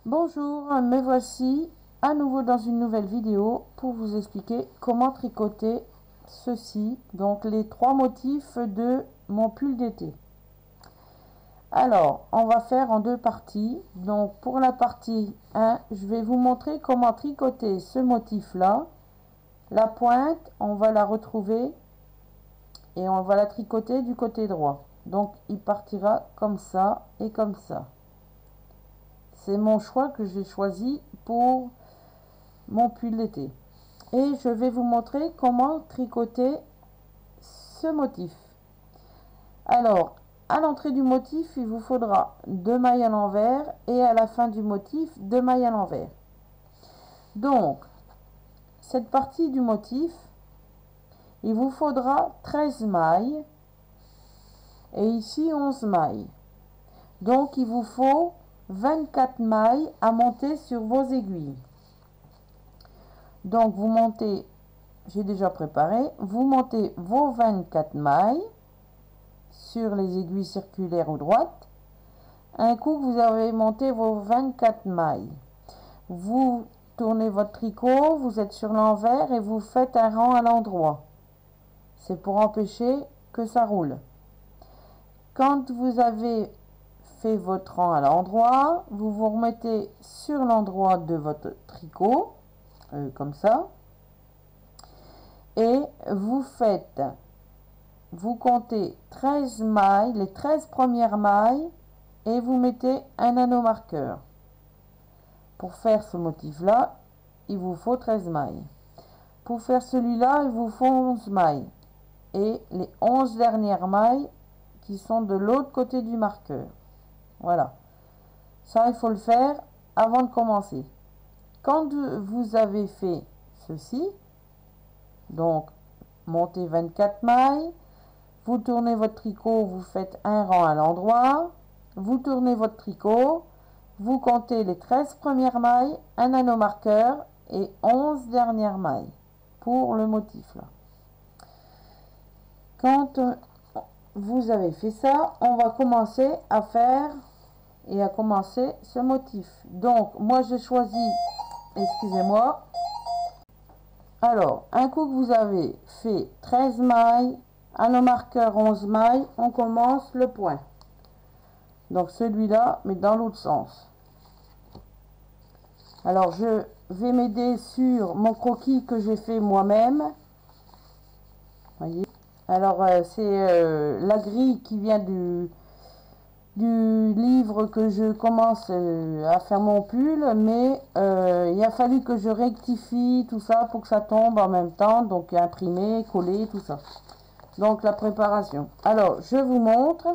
Bonjour, me voici à nouveau dans une nouvelle vidéo pour vous expliquer comment tricoter ceci, donc les trois motifs de mon pull d'été. Alors, on va faire en deux parties. Donc pour la partie 1, je vais vous montrer comment tricoter ce motif là. La pointe, on va la retrouver et on va la tricoter du côté droit. Donc il partira comme ça et comme ça. C'est mon choix que j'ai choisi pour mon pull d'été. Et je vais vous montrer comment tricoter ce motif. Alors, à l'entrée du motif, il vous faudra 2 mailles à l'envers et à la fin du motif, 2 mailles à l'envers. Donc, cette partie du motif, il vous faudra 13 mailles et ici 11 mailles. Donc, il vous faut 24 mailles à monter sur vos aiguilles. Donc, vous montez, j'ai déjà préparé, vous montez vos 24 mailles sur les aiguilles circulaires ou droites. Un coup que vous avez monté vos 24 mailles, vous tournez votre tricot, vous êtes sur l'envers et vous faites un rang à l'endroit. C'est pour empêcher que ça roule. Quand vous avez fait votre rang à l'endroit, vous vous remettez sur l'endroit de votre tricot, comme ça, et vous comptez 13 mailles, les 13 premières mailles, et vous mettez un anneau marqueur. Pour faire ce motif là, il vous faut 13 mailles. Pour faire celui-là, il vous faut 11 mailles. Et les 11 dernières mailles qui sont de l'autre côté du marqueur. Voilà. Ça, il faut le faire avant de commencer. Quand vous avez fait ceci, donc montez 24 mailles, vous tournez votre tricot, vous faites un rang à l'endroit, vous tournez votre tricot, vous comptez les 13 premières mailles, un anneau marqueur et 11 dernières mailles pour le motif là. Quand vous avez fait ça, on va commencer à faire et à commencer ce motif. Donc moi j'ai choisi, excusez-moi, alors un coup que vous avez fait 13 mailles, anneau marqueur 11 mailles, on commence le point. Donc celui-là, mais dans l'autre sens. Alors je vais m'aider sur mon croquis que j'ai fait moi-même. Voyez. Alors c'est la grille qui vient du livre que je commence à faire mon pull, mais il a fallu que je rectifie tout ça pour que ça tombe en même temps, donc imprimer, coller, tout ça. Donc la préparation. Alors je vous montre.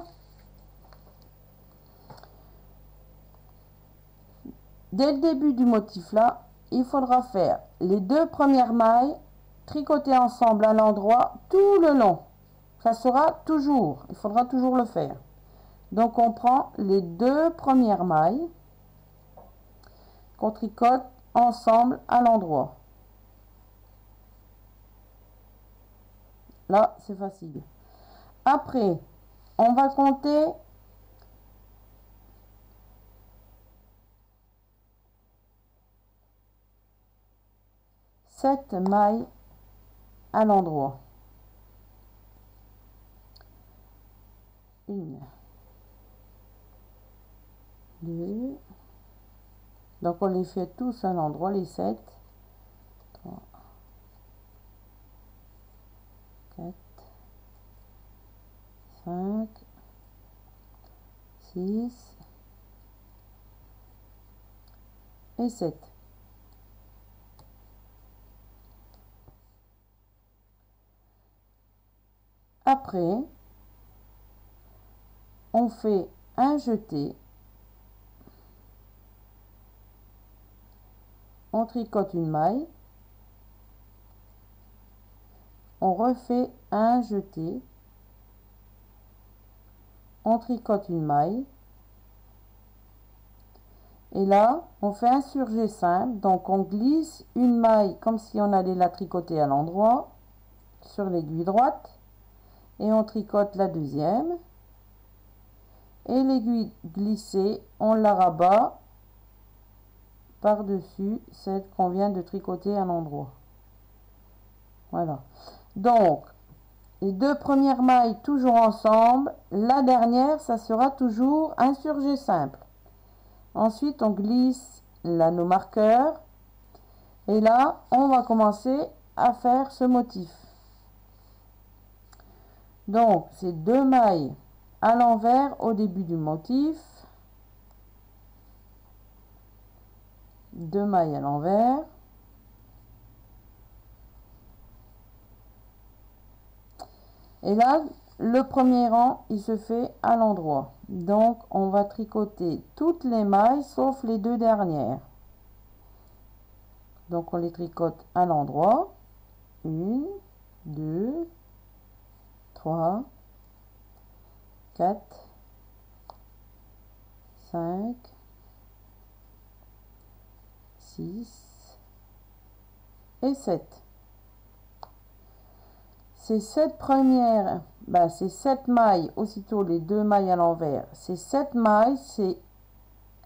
Dès le début du motif là, il faudra faire les deux premières mailles, tricoter ensemble à l'endroit tout le long. Ça sera toujours, il faudra toujours le faire. Donc on prend les deux premières mailles qu'on tricote ensemble à l'endroit. Là, c'est facile. Après, on va compter 7 mailles à l'endroit. 1, 2. Donc on les fait tous à l'endroit, les 7. 3, 4, 5, 6 et 7. Après, on fait un jeté, on tricote une maille, on refait un jeté, on tricote une maille, et là on fait un surjet simple, donc on glisse une maille comme si on allait la tricoter à l'endroit sur l'aiguille droite, et on tricote la deuxième, et l'aiguille glissée on la rabat par-dessus celle qu'on vient de tricoter à l'endroit. Voilà. Donc, les deux premières mailles toujours ensemble. La dernière, ça sera toujours un surjet simple. Ensuite, on glisse l'anneau marqueur. Et là, on va commencer à faire ce motif. Donc, c'est 2 mailles à l'envers au début du motif. 2 mailles à l'envers. Et là, le premier rang, il se fait à l'endroit. Donc, on va tricoter toutes les mailles sauf les 2 dernières. Donc, on les tricote à l'endroit. 1, 2, 3, 4, 5, 6 et 7. Ces 7 premières, ces 7 mailles, aussitôt les 2 mailles à l'envers, ces 7 mailles, c'est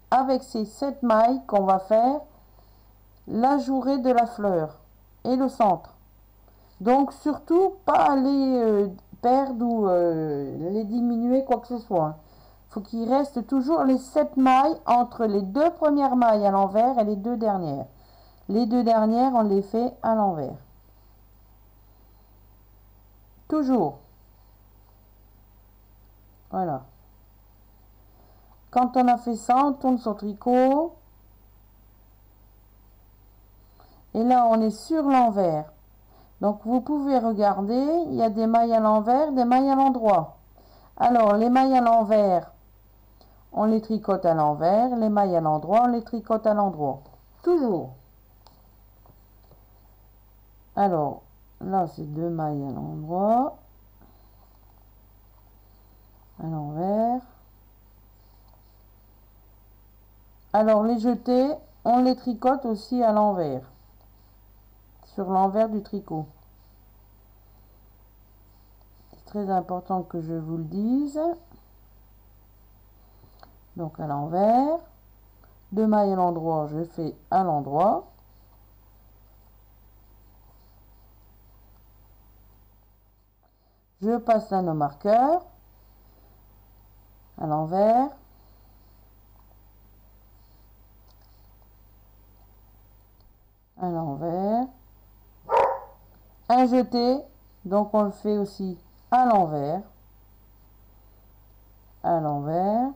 avec ces 7 mailles qu'on va faire la jourée de la fleur et le centre. Donc surtout pas les perdre ou les diminuer quoi que ce soit. Il faut qu'il reste toujours les 7 mailles entre les 2 premières mailles à l'envers et les 2 dernières. Les 2 dernières, on les fait à l'envers. Toujours. Voilà. Quand on a fait ça, on tourne son tricot. Et là, on est sur l'envers. Donc, vous pouvez regarder, il y a des mailles à l'envers, des mailles à l'endroit. Alors, les mailles à l'envers, on les tricote à l'envers. Les mailles à l'endroit, on les tricote à l'endroit. Toujours. Alors, là, c'est 2 mailles à l'endroit. À l'envers. Alors, les jetés, on les tricote aussi à l'envers. Sur l'envers du tricot. C'est très important que je vous le dise. Donc, à l'envers. 2 mailles à l'endroit, je fais à l'endroit. Je passe l'anneau marqueur. À l'envers. À l'envers. Un jeté, donc on le fait aussi à l'envers. À l'envers.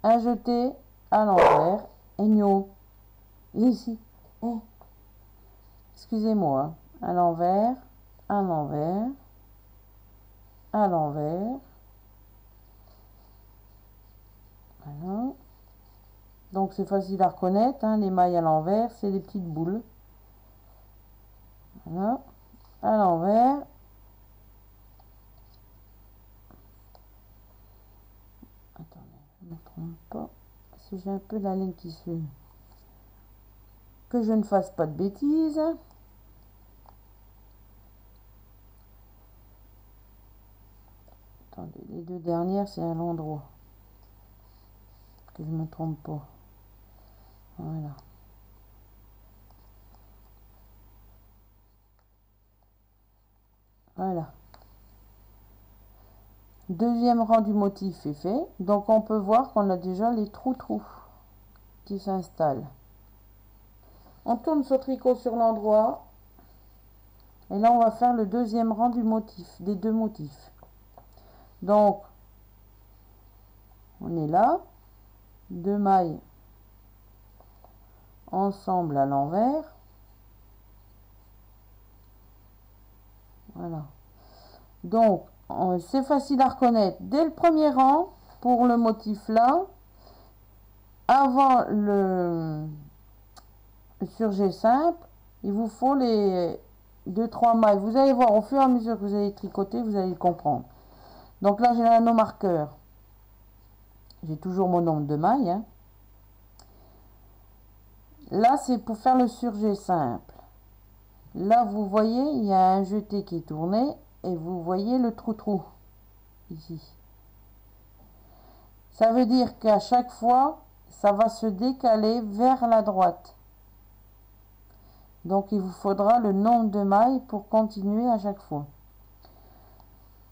Un jeté à l'envers. Et gno. Ici. Excusez-moi. À l'envers. À l'envers. À l'envers. Voilà. Donc c'est facile à reconnaître, hein, les mailles à l'envers, c'est les petites boules. Voilà. À l'envers. Attendez, je ne me trompe pas. Si j'ai un peu la laine qui se... Que je ne fasse pas de bêtises. Attendez, les 2 dernières, c'est à l'endroit. Que je ne me trompe pas. Voilà. Voilà. Deuxième rang du motif est fait. Donc on peut voir qu'on a déjà les trous qui s'installent. On tourne ce tricot sur l'endroit. Et là on va faire le deuxième rang du motif, des 2 motifs. Donc on est là. 2 mailles ensemble à l'envers. Voilà. Donc c'est facile à reconnaître dès le premier rang pour le motif là. Avant le surjet simple, il vous faut les 2-3 mailles. Vous allez voir au fur et à mesure que vous allez tricoter, vous allez le comprendre. Donc là, j'ai l'anneau marqueur. J'ai toujours mon nombre de mailles. Hein. Là, c'est pour faire le surjet simple. Là, vous voyez, il y a un jeté qui est tourné et vous voyez le trou ici. Ça veut dire qu'à chaque fois, ça va se décaler vers la droite. Donc il vous faudra le nombre de mailles pour continuer à chaque fois.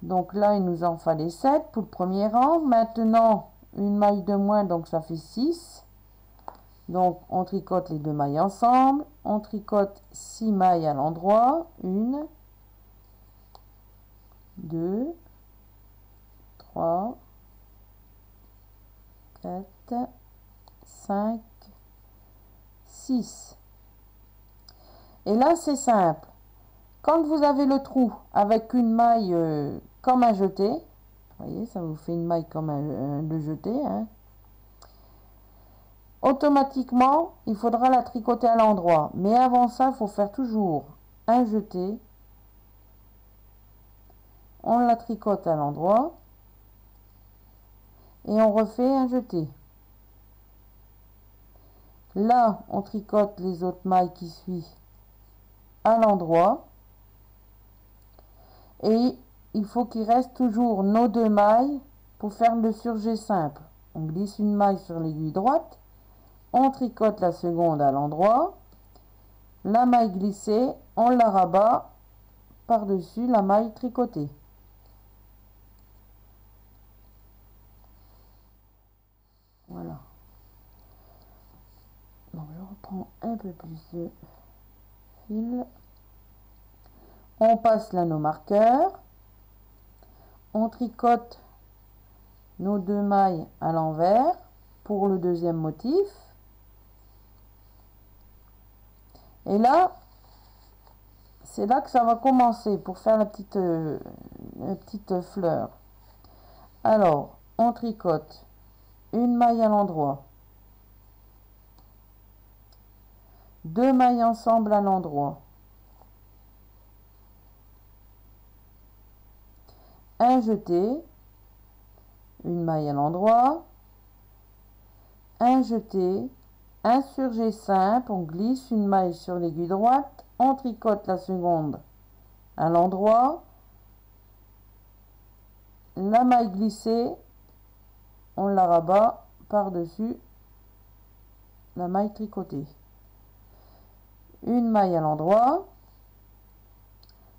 Donc là, il nous en fallait 7 pour le premier rang. Maintenant, une maille de moins, donc ça fait 6. Donc on tricote les deux mailles ensemble. On tricote 6 mailles à l'endroit. 1, 2, 3, 4, 5, 6. Et là, c'est simple. Quand vous avez le trou avec une maille comme un jeté, vous voyez, ça vous fait une maille comme le jeté, hein. Automatiquement, il faudra la tricoter à l'endroit. Mais avant ça, il faut faire toujours un jeté. On la tricote à l'endroit. Et on refait un jeté. Là, on tricote les autres mailles qui suivent à l'endroit. Et il faut qu'il reste toujours nos deux mailles pour faire le surjet simple. On glisse une maille sur l'aiguille droite. On tricote la seconde à l'endroit. La maille glissée, on la rabat par-dessus la maille tricotée. Voilà. Donc je reprends un peu plus de fil. On passe l'anneau marqueur. On tricote nos deux mailles à l'envers pour le deuxième motif. Et là, c'est là que ça va commencer pour faire la petite fleur. Alors, on tricote une maille à l'endroit, deux mailles ensemble à l'endroit, un jeté, une maille à l'endroit, un jeté, un surjet simple, on glisse une maille sur l'aiguille droite, on tricote la seconde à l'endroit, la maille glissée, on la rabat par-dessus la maille tricotée. Une maille à l'endroit,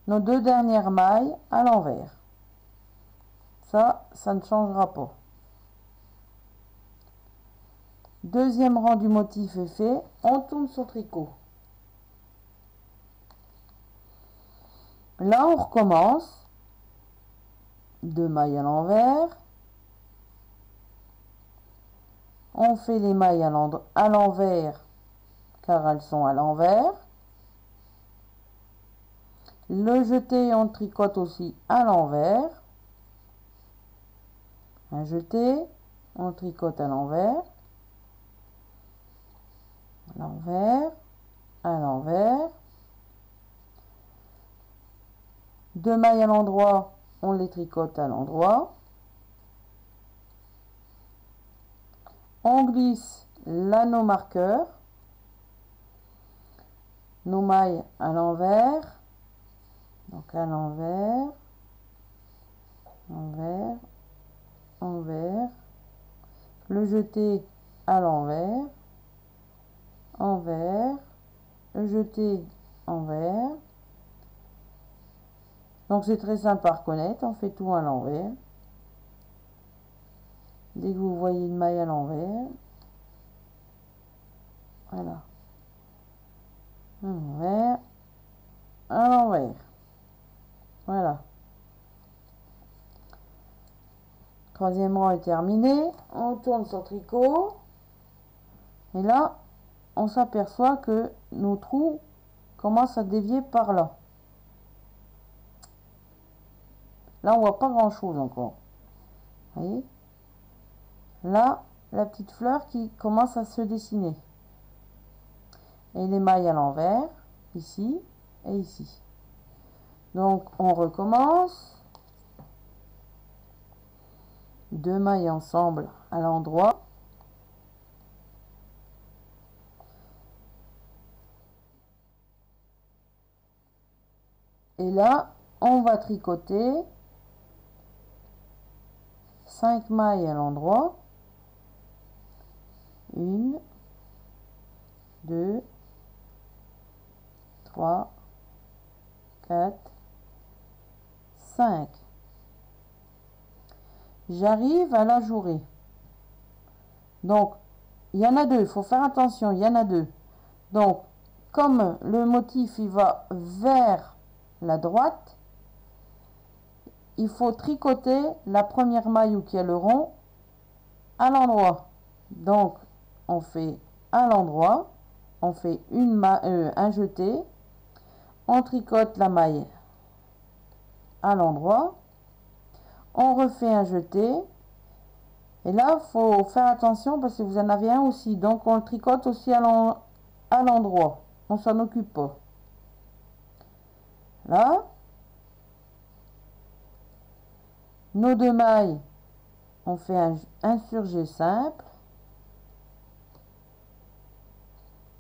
nos deux dernières mailles à l'envers. Ça ne changera pas. Deuxième rang du motif est fait, on tourne son tricot. Là, on recommence. Deux mailles à l'envers. On fait les mailles à l'envers car elles sont à l'envers. Le jeté, on tricote aussi à l'envers. Un jeté, on tricote à l'envers. À l'envers, à l'envers. Deux mailles à l'endroit, on les tricote à l'endroit. On glisse l'anneau marqueur, nos mailles à l'envers, donc à l'envers, envers, envers, le jeté à l'envers, envers, le jeté envers. Donc c'est très simple à reconnaître, on fait tout à l'envers. Dès que vous voyez une maille à l'envers, voilà, à l'envers, à l'envers, voilà. Troisième rang est terminé, on tourne son tricot, et là, on s'aperçoit que nos trous commencent à dévier par là. Là, on voit pas grand chose encore. Vous voyez? Là, la petite fleur qui commence à se dessiner. Et les mailles à l'envers, ici et ici. Donc, on recommence. Deux mailles ensemble à l'endroit. Et là, on va tricoter 5 mailles à l'endroit. 1, 2, 3, 4, 5. J'arrive à l'ajourée. Donc, il y en a deux, il faut faire attention, il y en a deux. Donc, comme le motif il va vers la droite, il faut tricoter la première maille où il y a le rond à l'endroit. Donc, on fait à l'endroit, on fait un jeté, on tricote la maille à l'endroit, on refait un jeté, et là, il faut faire attention parce que vous en avez un aussi, donc on le tricote aussi à l'endroit, on s'en occupe pas. Là, nos deux mailles, on fait un surjet simple,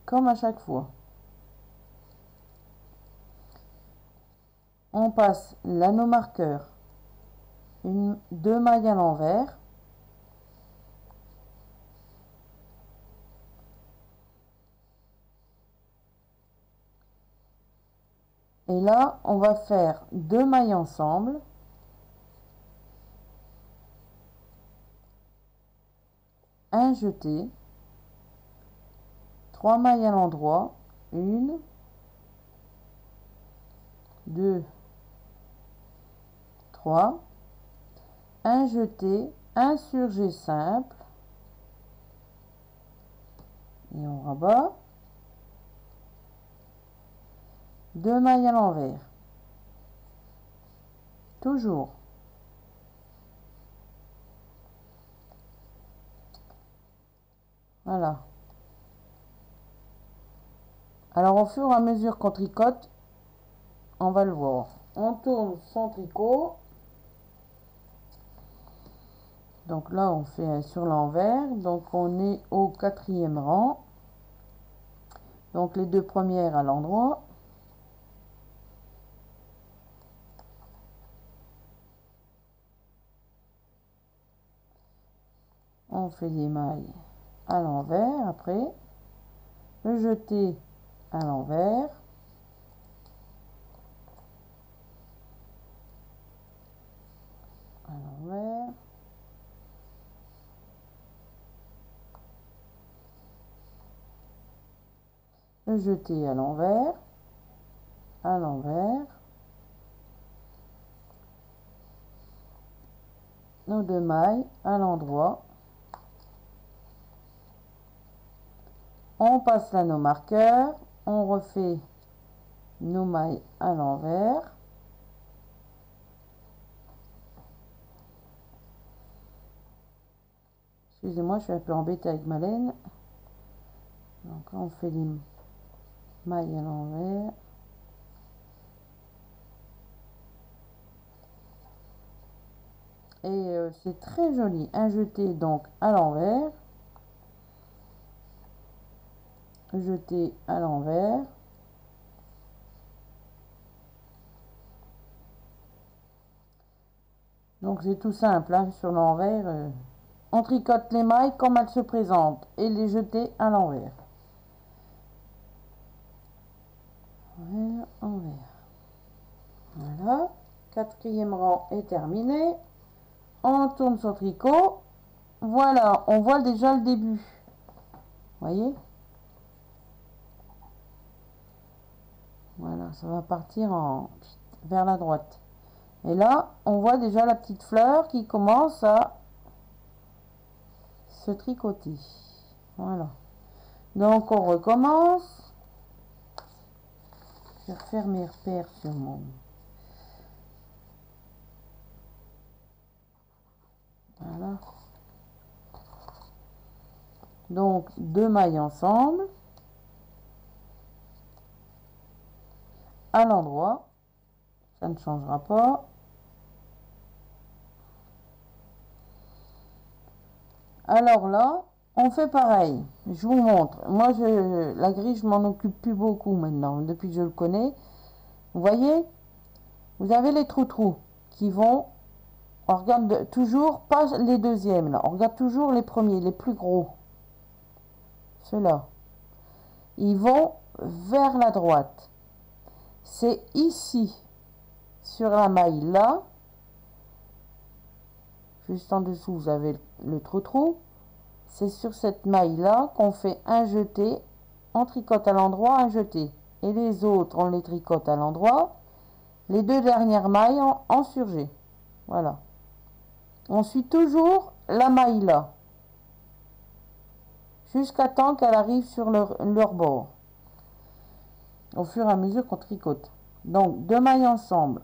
comme à chaque fois. On passe l'anneau marqueur, deux mailles à l'envers, et là on va faire deux mailles ensemble, un jeté, trois mailles à l'endroit, 1, 2, 3, un jeté, un surjet simple, et on rabat, deux mailles à l'envers, toujours. Voilà. Alors au fur et à mesure qu'on tricote, on va le voir. On tourne son tricot. Donc là on fait sur l'envers, donc on est au 4e rang. Donc les deux premières à l'endroit. On fait les mailles à l'envers après. Le jeté à l'envers. À l'envers. Le jeté à l'envers. À l'envers. Nos deux mailles à l'endroit. On passe l'anneau marqueur, on refait nos mailles à l'envers. Excusez-moi, je suis un peu embêtée avec ma laine. Donc on fait les mailles à l'envers. Et c'est très joli. Un jeté donc à l'envers. Jeté à l'envers. Donc c'est tout simple, hein, sur l'envers. On tricote les mailles comme elles se présentent et les jeter à l'envers. Envers, envers. Voilà. 4e rang est terminé. On tourne son tricot. Voilà, on voit déjà le début. Voyez? Voilà, ça va partir vers la droite. Et là, on voit déjà la petite fleur qui commence à se tricoter. Voilà. Donc, on recommence. Je vais refaire mes repères sur mon... Voilà. Donc, deux mailles ensemble. À l'endroit. Ça ne changera pas. Alors là, on fait pareil. Je vous montre. Moi, la grille, je m'en occupe plus beaucoup maintenant, depuis que je le connais. Vous voyez, vous avez les trous qui vont... On regarde toujours, pas les deuxièmes, là. On regarde toujours les premiers, les plus gros. ceux-là, ils vont vers la droite. C'est ici, sur la maille là, juste en dessous, vous avez le trou-trou. C'est sur cette maille là qu'on fait un jeté, on tricote à l'endroit, un jeté. Et les autres, on les tricote à l'endroit. Les deux dernières mailles en surjet. Voilà. On suit toujours la maille là, jusqu'à temps qu'elle arrive sur leur bord, au fur et à mesure qu'on tricote. Donc, deux mailles ensemble,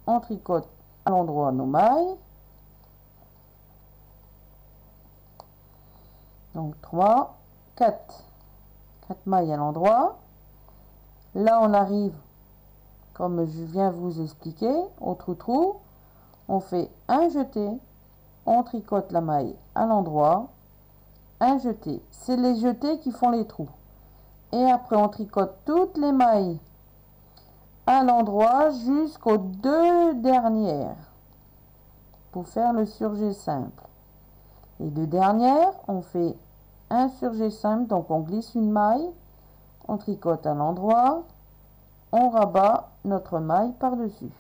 on tricote à l'endroit nos mailles. Donc, 3, 4. 4 mailles à l'endroit. Là, on arrive, comme je viens vous expliquer, au trou-trou. On fait un jeté, on tricote la maille à l'endroit, un jeté. C'est les jetés qui font les trous. Et après, on tricote toutes les mailles à l'endroit jusqu'aux deux dernières pour faire le surjet simple. Les deux dernières, on fait un surjet simple, donc on glisse une maille, on tricote à l'endroit, on rabat notre maille par-dessus.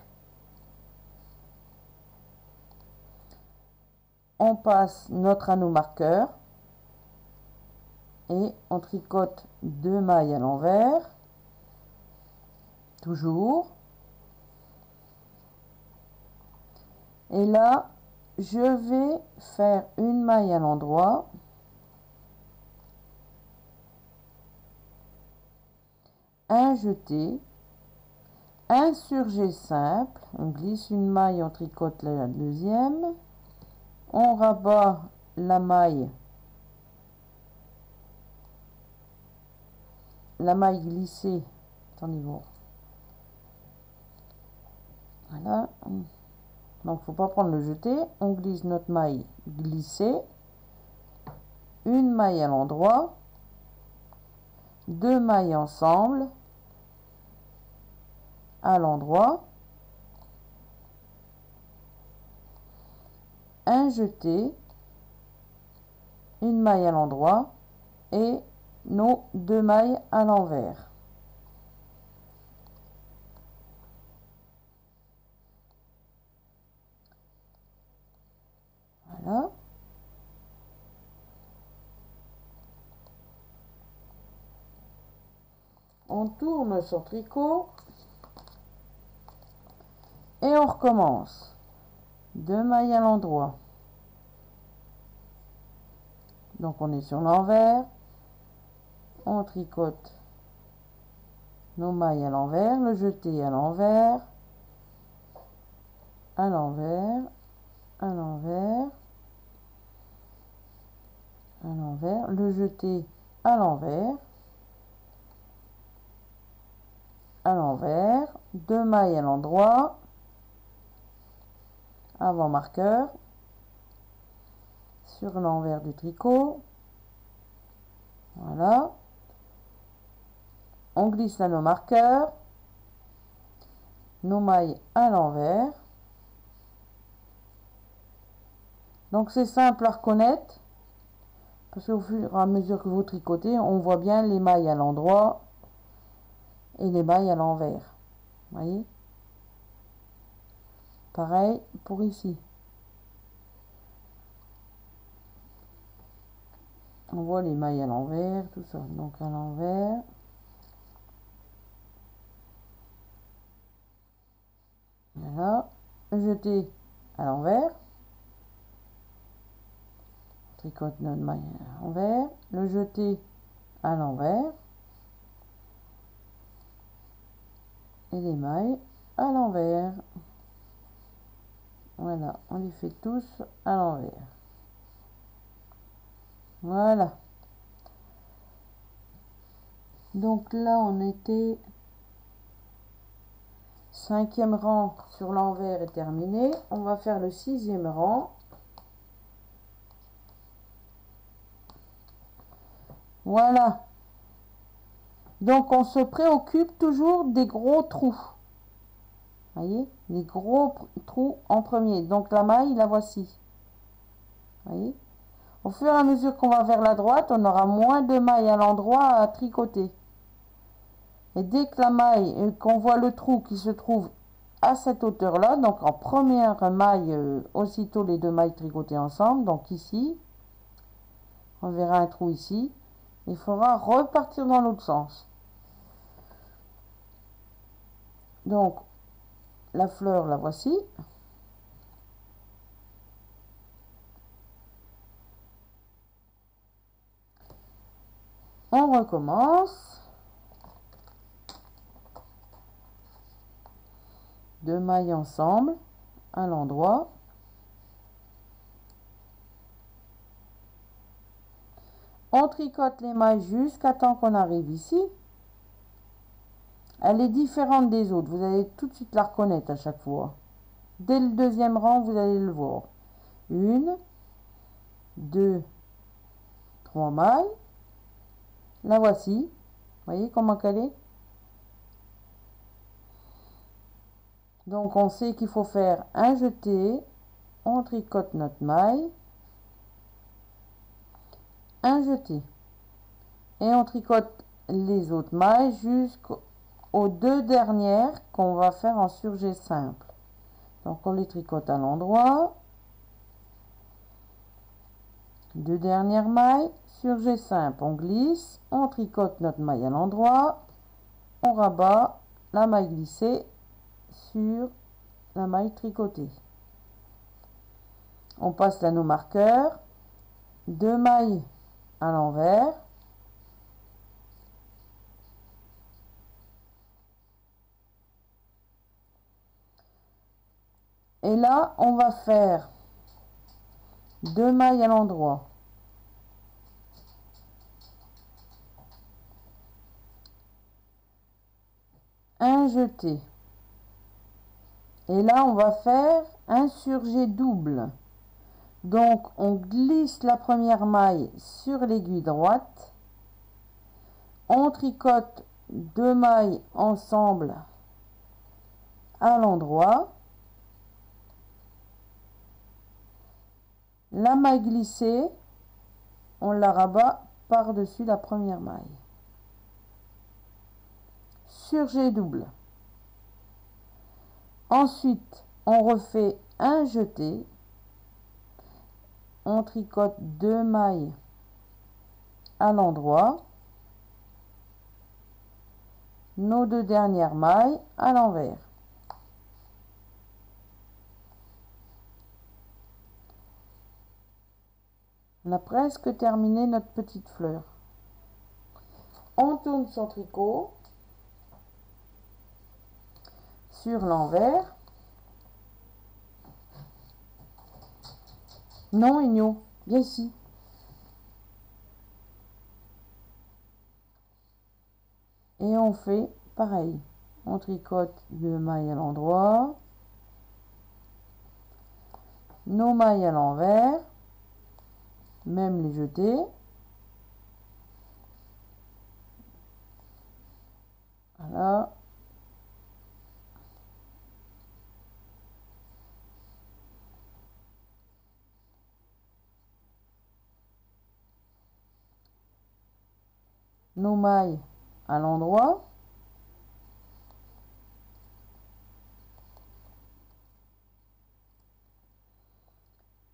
On passe notre anneau marqueur et on tricote deux mailles à l'envers, toujours. Et là, je vais faire une maille à l'endroit, un jeté, un surjet simple, on glisse une maille, on tricote la deuxième, on rabat la maille glissée, attendez voir, voilà, donc faut pas prendre le jeté, on glisse notre maille glissée, une maille à l'endroit, deux mailles ensemble à l'endroit, un jeté, une maille à l'endroit et nos deux mailles à l'envers. Voilà. On tourne son tricot et on recommence. Deux mailles à l'endroit. Donc on est sur l'envers. On tricote nos mailles à l'envers, le jeté à l'envers, à l'envers, à l'envers, à l'envers, le jeté à l'envers, deux mailles à l'endroit, avant marqueur, sur l'envers du tricot, voilà, on glisse nos marqueurs, nos mailles à l'envers. Donc c'est simple à reconnaître, parce qu'au fur et à mesure que vous tricotez, on voit bien les mailles à l'endroit et les mailles à l'envers. Voyez? Pareil pour ici. On voit les mailles à l'envers, tout ça. Donc à l'envers. Voilà. Jeté à l'envers. Tricote notre maille à l'envers. Le jeté à l'envers. Et les mailles à l'envers. Voilà, on les fait tous à l'envers. Voilà. Donc là, on était 5e rang sur l'envers est terminé. On va faire le 6e rang. Voilà. Donc on se préoccupe toujours des gros trous. Voyez, les gros trous en premier. Donc la maille, la voici. Voyez, Au fur et à mesure qu'on va vers la droite, on aura moins de mailles à l'endroit à tricoter. Et dès que la maille, qu'on voit le trou qui se trouve à cette hauteur-là, donc en première maille, aussitôt les deux mailles tricotées ensemble, donc ici, on verra un trou ici, il faudra repartir dans l'autre sens. Donc, la fleur, la voici. On recommence. Deux mailles ensemble à l'endroit. On tricote les mailles jusqu'à temps qu'on arrive ici. Elle est différente des autres. Vous allez tout de suite la reconnaître à chaque fois. Dès le deuxième rang, vous allez le voir. Une, deux, trois mailles. La voici. Vous voyez comment elle est? Donc on sait qu'il faut faire un jeté. On tricote notre maille. Un jeté. Et on tricote les autres mailles jusqu'aux deux dernières qu'on va faire en surjet simple. Donc on les tricote à l'endroit. Deux dernières mailles, surjet simple, on glisse, on tricote notre maille à l'endroit, on rabat la maille glissée sur la maille tricotée. On passe l'anneau marqueur, deux mailles à l'envers, et là on va faire deux mailles à l'endroit, un jeté, et là on va faire un surjet double. Donc on glisse la première maille sur l'aiguille droite, on tricote deux mailles ensemble à l'endroit, la maille glissée, on la rabat par-dessus la première maille. Surjet double. Ensuite, on refait un jeté. On tricote deux mailles à l'endroit. Nos deux dernières mailles à l'envers. On a presque terminé notre petite fleur. On tourne son tricot sur l'envers. Non, Igno, viens ici. Et on fait pareil. On tricote deux mailles à l'endroit. Nos mailles à l'envers. Même les jeter. Voilà. Nos mailles à l'endroit.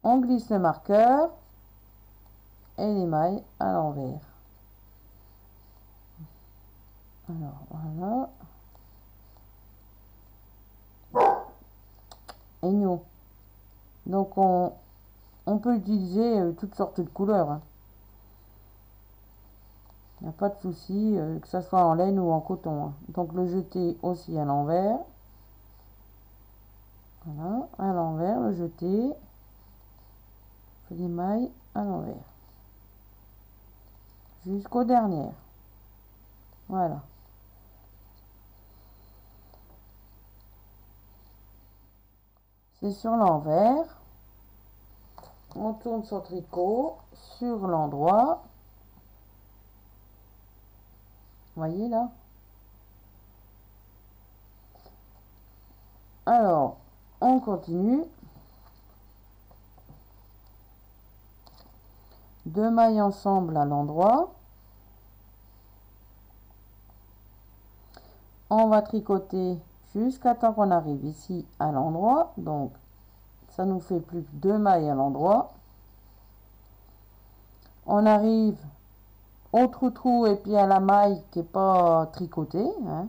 On glisse le marqueur et les mailles à l'envers. Alors voilà. Et nous. Donc on peut utiliser toutes sortes de couleurs. Hein. Il n'y a pas de souci, que ce soit en laine ou en coton. Hein. Donc le jeté aussi à l'envers. Voilà, à l'envers, le jeté. On fait les mailles à l'envers. Jusqu'aux dernières. Voilà. C'est sur l'envers. On tourne son tricot sur l'endroit. Voyez là. Alors, on continue. 2 mailles ensemble à l'endroit. On va tricoter jusqu'à temps qu'on arrive ici à l'endroit, donc ça nous fait plus que 2 mailles à l'endroit. On arrive au trou et puis à la maille qui n'est pas tricotée, hein.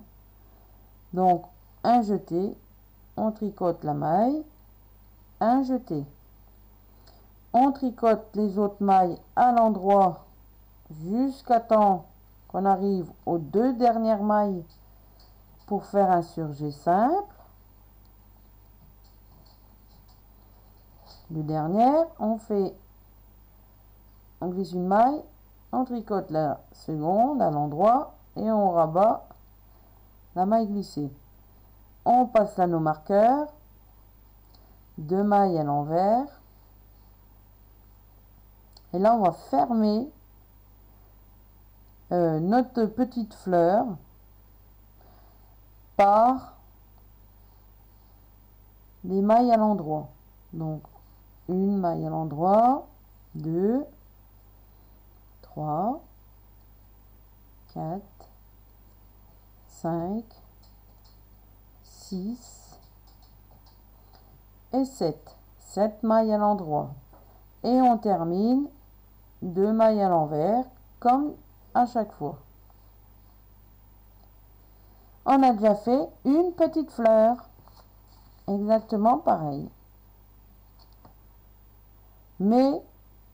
Donc un jeté, on tricote la maille, un jeté, on tricote les autres mailles à l'endroit jusqu'à temps qu'on arrive aux 2 dernières mailles pour faire un surjet simple. Le dernier, on glisse une maille, on tricote la seconde à l'endroit et on rabat la maille glissée. On passe là nos marqueurs, 2 mailles à l'envers, et là on va fermer notre petite fleur par des mailles à l'endroit. Donc une maille à l'endroit, 2, 3, 4, 5, 6 et 7. 7 mailles à l'endroit. Et on termine 2 mailles à l'envers, comme à chaque fois. On a déjà fait une petite fleur. Exactement pareil. Mais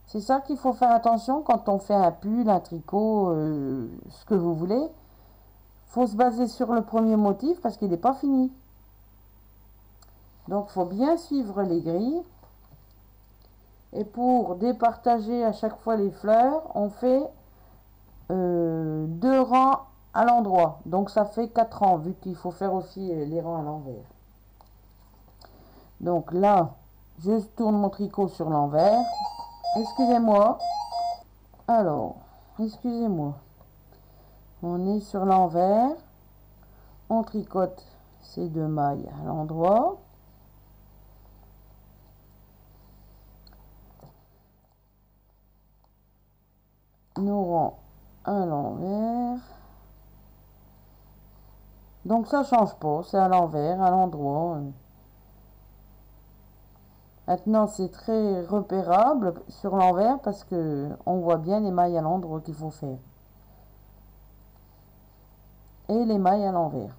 c'est ça qu'il faut faire attention quand on fait un pull, un tricot, ce que vous voulez. Il faut se baser sur le premier motif parce qu'il n'est pas fini. Donc il faut bien suivre les grilles. Et pour départager à chaque fois les fleurs, on fait 2 rangs à l'endroit. Donc ça fait 4 rangs, vu qu'il faut faire aussi les rangs à l'envers. Donc là, je tourne mon tricot sur l'envers. Excusez-moi. Alors, excusez-moi. On est sur l'envers. On tricote ces 2 mailles à l'endroit. Nos rangs à l'envers. Donc ça change pas, c'est à l'envers, à l'endroit. Maintenant c'est très repérable sur l'envers parce que on voit bien les mailles à l'endroit qu'il faut faire. Et les mailles à l'envers.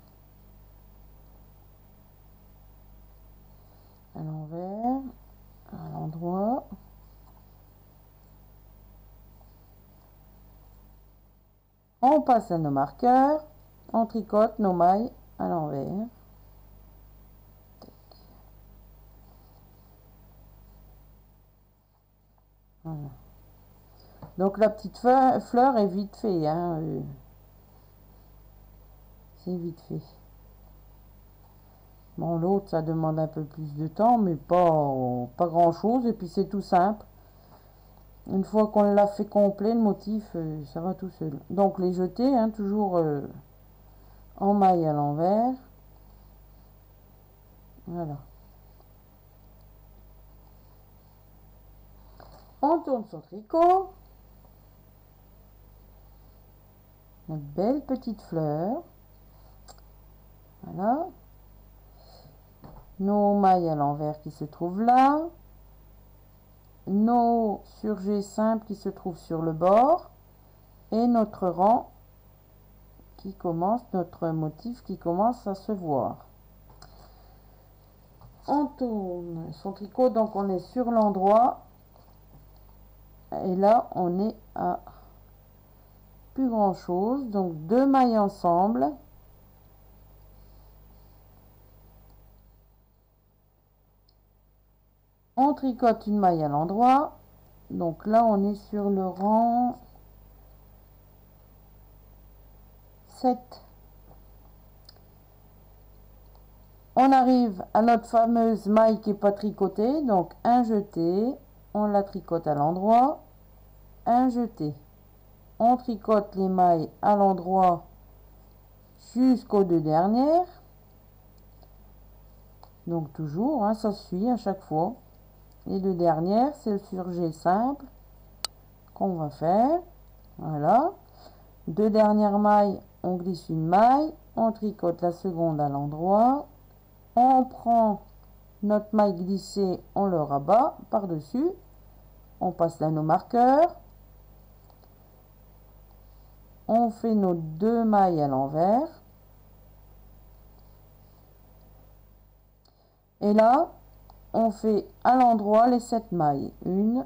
À l'envers, à l'endroit. On passe à nos marqueurs. On tricote nos mailles à l'envers. Voilà. Donc la petite fleur est vite fait, hein. C'est vite fait. Bon, l'autre ça demande un peu plus de temps, mais pas grand chose. Et puis c'est tout simple. Une fois qu'on l'a fait complet, le motif, ça va tout seul. Donc les jeter, hein, toujours en maille à l'envers. Voilà. On tourne son tricot. Une belle petite fleur. Voilà. Nos mailles à l'envers qui se trouvent là. Nos surjets simples qui se trouvent sur le bord. Et notre rang qui commence, notre motif qui commence à se voir. On tourne son tricot, donc on est sur l'endroit. Et là, on est à plus grand chose. Donc 2 mailles ensemble. On tricote une maille à l'endroit. Donc là, on est sur le rang 7. On arrive à notre fameuse maille qui n'est pas tricotée. Donc un jeté. On la tricote à l'endroit. Un jeté. On tricote les mailles à l'endroit jusqu'aux 2 dernières. Donc toujours, hein, ça suit à chaque fois. Les 2 dernières, c'est le surjet simple qu'on va faire. Voilà. Deux dernières mailles, on glisse une maille, on tricote la seconde à l'endroit, on prend notre maille glissée, on le rabat par-dessus, on passe là nos marqueurs, on fait nos deux mailles à l'envers, et là, on fait à l'endroit les 7 mailles. 1,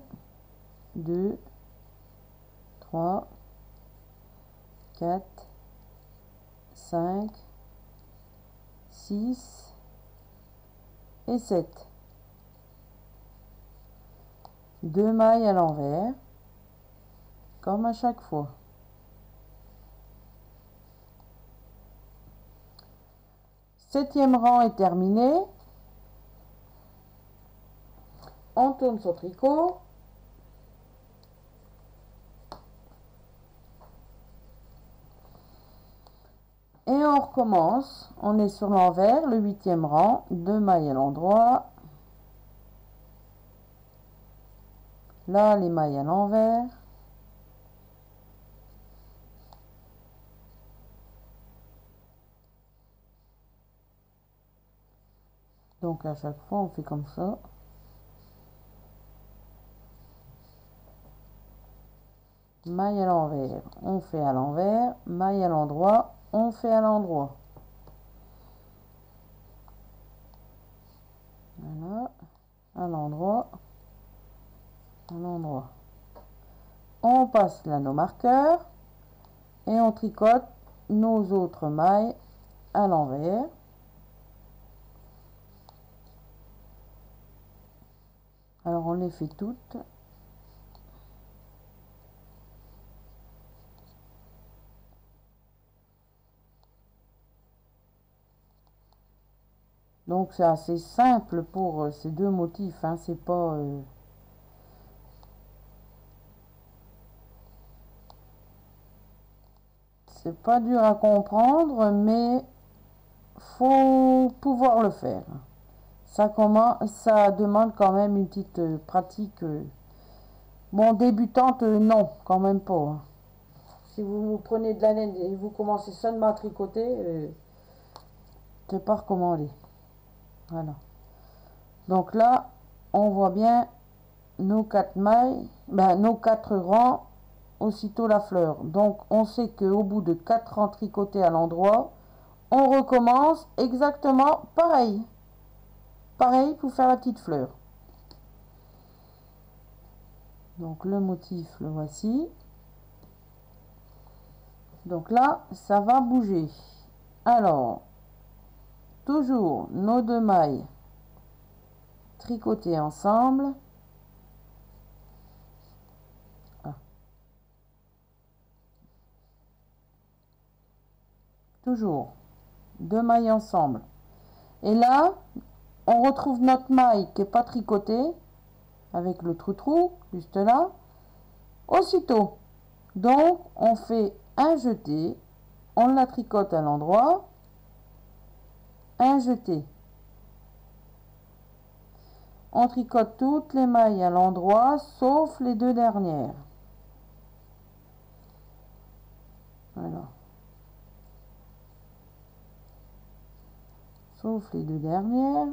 2, 3, 4, 5, 6 et 7. Deux mailles à l'envers, comme à chaque fois. Septième rang est terminé. On tourne son tricot. Et on recommence. On est sur l'envers, le 8e rang, deux mailles à l'endroit. Là, les mailles à l'envers. Donc à chaque fois, on fait comme ça. Maille à l'envers, on fait à l'envers. Maille à l'endroit, on fait à l'endroit. Voilà, à l'endroit, à l'endroit. On passe là nos marqueurs et on tricote nos autres mailles à l'envers. Alors on les fait toutes. Donc c'est assez simple pour ces deux motifs, hein, c'est pas dur à comprendre, mais faut pouvoir le faire. Ça demande quand même une petite pratique. Bon, débutante, non, quand même pas, hein. Si vous prenez de la laine et vous commencez seulement à tricoter, c'est pas recommandé. Voilà. Donc là, on voit bien nos 4 mailles, nos 4 rangs, aussitôt la fleur. Donc on sait qu'au bout de 4 rangs tricotés à l'endroit, on recommence exactement pareil. Pareil pour faire la petite fleur. Donc le motif, le voici. Donc là, ça va bouger. Alors, toujours nos deux mailles tricotées ensemble. Ah. Toujours deux mailles ensemble. Et là, on retrouve notre maille qui n'est pas tricotée, avec le trou-trou, juste là, aussitôt. Donc, on fait un jeté, on la tricote à l'endroit, un jeté. On tricote toutes les mailles à l'endroit, sauf les deux dernières. Voilà. Sauf les deux dernières.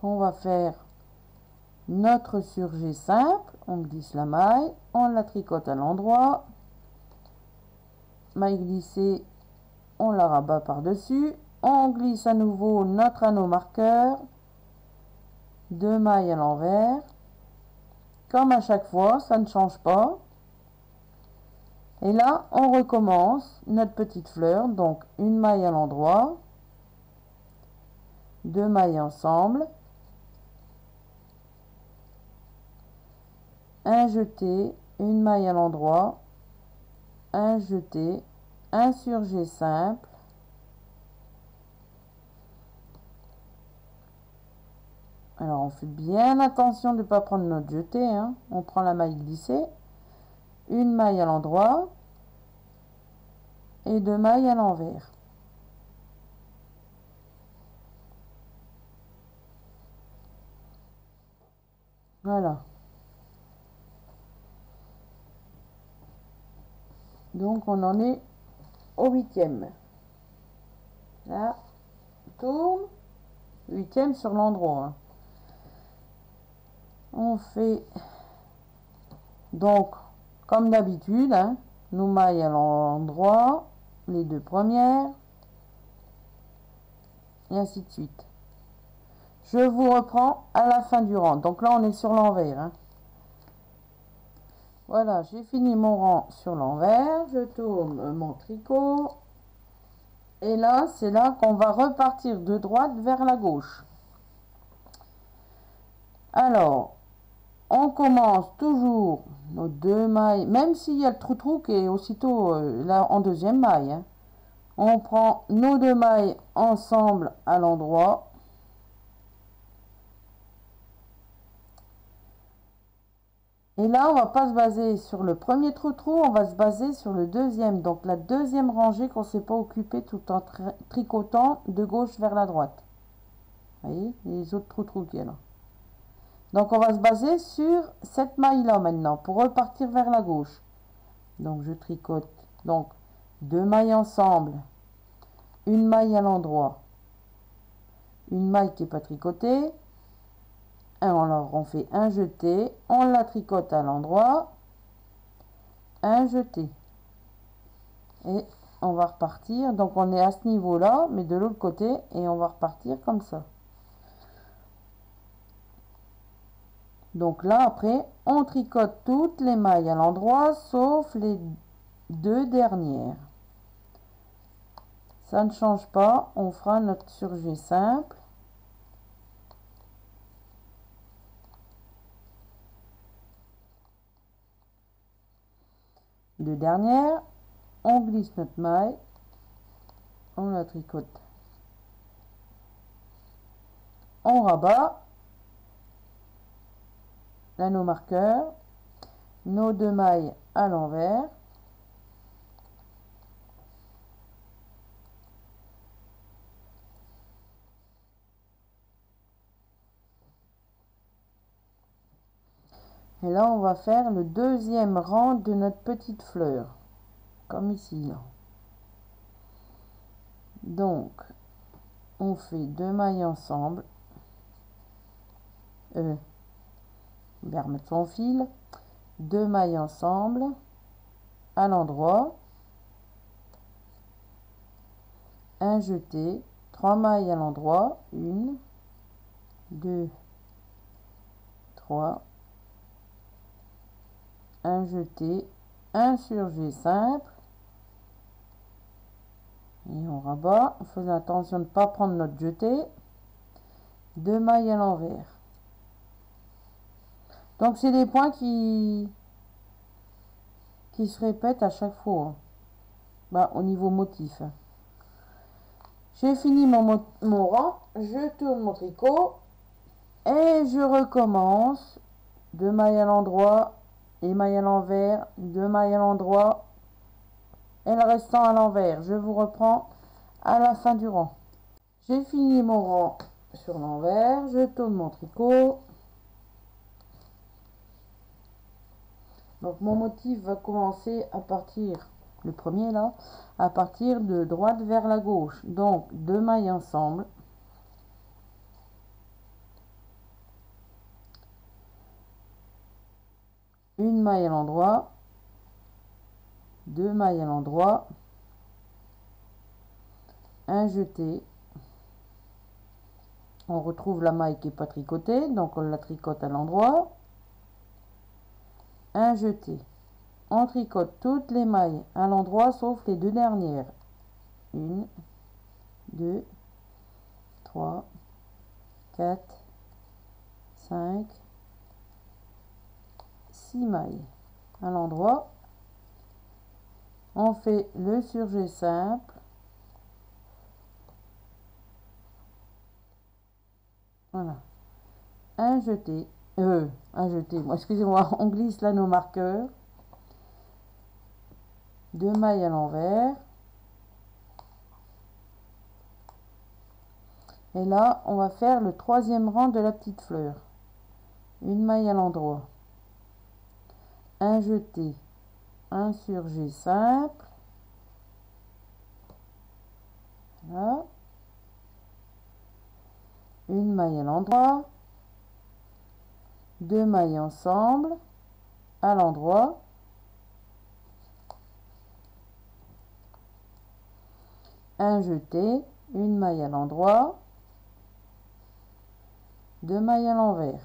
On va faire notre surjet simple. On glisse la maille, on la tricote à l'endroit. Maille glissée, on la rabat par-dessus. On glisse à nouveau notre anneau marqueur. Deux mailles à l'envers. Comme à chaque fois, ça ne change pas. Et là, on recommence notre petite fleur. Donc, une maille à l'endroit. Deux mailles ensemble. Un jeté, une maille à l'endroit. Un jeté, un surjet simple. Alors, on fait bien attention de ne pas prendre notre jeté, hein. On prend la maille glissée. Une maille à l'endroit. Et deux mailles à l'envers. Voilà. Donc on en est au 8e. Là, tourne, 8e sur l'endroit, hein. On fait donc comme d'habitude, hein, nos mailles à l'endroit, les deux premières, et ainsi de suite. Je vous reprends à la fin du rang. Donc là on est sur l'envers, hein. Voilà, j'ai fini mon rang sur l'envers, je tourne mon tricot, et là c'est là qu'on va repartir de droite vers la gauche. Alors on commence toujours nos deux mailles, même s'il y a le trou qui est aussitôt là en deuxième maille, hein. On prend nos deux mailles ensemble à l'endroit. Et là, on va pas se baser sur le premier trou, on va se baser sur le deuxième. Donc la deuxième rangée qu'on ne s'est pas occupé tout en tricotant de gauche vers la droite. Vous voyez, les autres trous qu'il y a là. Donc on va se baser sur cette maille-là maintenant pour repartir vers la gauche. Donc je tricote donc deux mailles ensemble, une maille à l'endroit, une maille qui n'est pas tricotée. Alors on fait un jeté, on la tricote à l'endroit, un jeté, et on va repartir. Donc on est à ce niveau là mais de l'autre côté, et on va repartir comme ça. Donc là après on tricote toutes les mailles à l'endroit sauf les deux dernières. Ça ne change pas, on fera notre surjet simple. Deux dernières, on glisse notre maille, on la tricote, on rabat l'anneau marqueur, nos deux mailles à l'envers, et là on va faire le deuxième rang de notre petite fleur, comme ici là. Donc on fait deux mailles ensemble, on va remettre son fil, deux mailles ensemble à l'endroit, un jeté, trois mailles à l'endroit, une, deux, trois, un jeté, un surjet simple, et on rabat en faisant attention de ne pas prendre notre jeté, deux mailles à l'envers. Donc c'est des points qui se répètent à chaque fois, hein. Bah, au niveau motif. J'ai fini mon rang, je tourne mon tricot et je recommence. Deux mailles à l'endroit et mailles à l'envers, deux mailles à l'endroit et le restant à l'envers. Je vous reprends à la fin du rang. J'ai fini mon rang sur l'envers, je tourne mon tricot. Donc mon motif va commencer à partir, le premier là, à partir de droite vers la gauche. Donc deux mailles ensemble. Une maille à l'endroit, deux mailles à l'endroit, un jeté. On retrouve la maille qui n'est pas tricotée, donc on la tricote à l'endroit, un jeté. On tricote toutes les mailles à l'endroit sauf les deux dernières. Une, deux, trois, quatre, cinq, six mailles à l'endroit. On fait le surjet simple. Voilà. Un jeté. Excusez-moi, on glisse l'anneau marqueur. Deux mailles à l'envers. Et là, on va faire le troisième rang de la petite fleur. Une maille à l'endroit. Un jeté. un surjet simple, voilà, une maille à l'endroit, 2 mailles ensemble à l'endroit, un jeté, une maille à l'endroit, 2 mailles à l'envers.